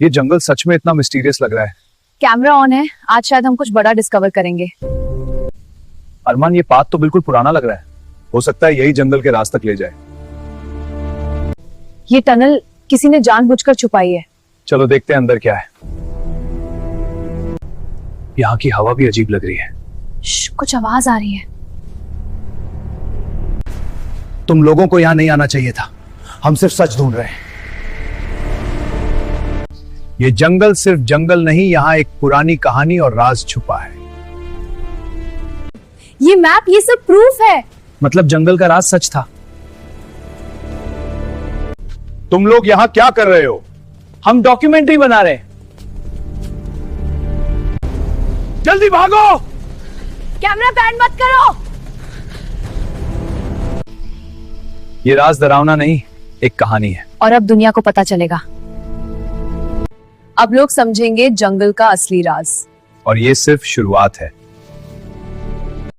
ये जंगल सच में इतना मिस्टीरियस लग रहा है। कैमरा ऑन है, आज शायद हम कुछ बड़ा डिस्कवर करेंगे। अरमान, ये पाथ तो बिल्कुल पुराना लग रहा है। हो सकता है यही जंगल के रास्ते तक ले जाए। ये टनल किसी ने जानबूझकर छुपाई है। चलो देखते हैं अंदर क्या है। यहाँ की हवा भी अजीब लग रही है। कुछ आवाज आ रही है। तुम लोगों को यहाँ नहीं आना चाहिए था। हम सिर्फ सच ढूंढ रहे हैं। ये जंगल सिर्फ जंगल नहीं, यहाँ एक पुरानी कहानी और राज छुपा है। ये मैप, ये सब प्रूफ है। मतलब जंगल का राज सच था। तुम लोग यहाँ क्या कर रहे हो? हम डॉक्यूमेंट्री बना रहे हैं। जल्दी भागो। कैमरा पैन मत करो। ये राज डरावना नहीं, एक कहानी है। और अब दुनिया को पता चलेगा। अब लोग समझेंगे जंगल का असली राज। और ये सिर्फ शुरुआत है।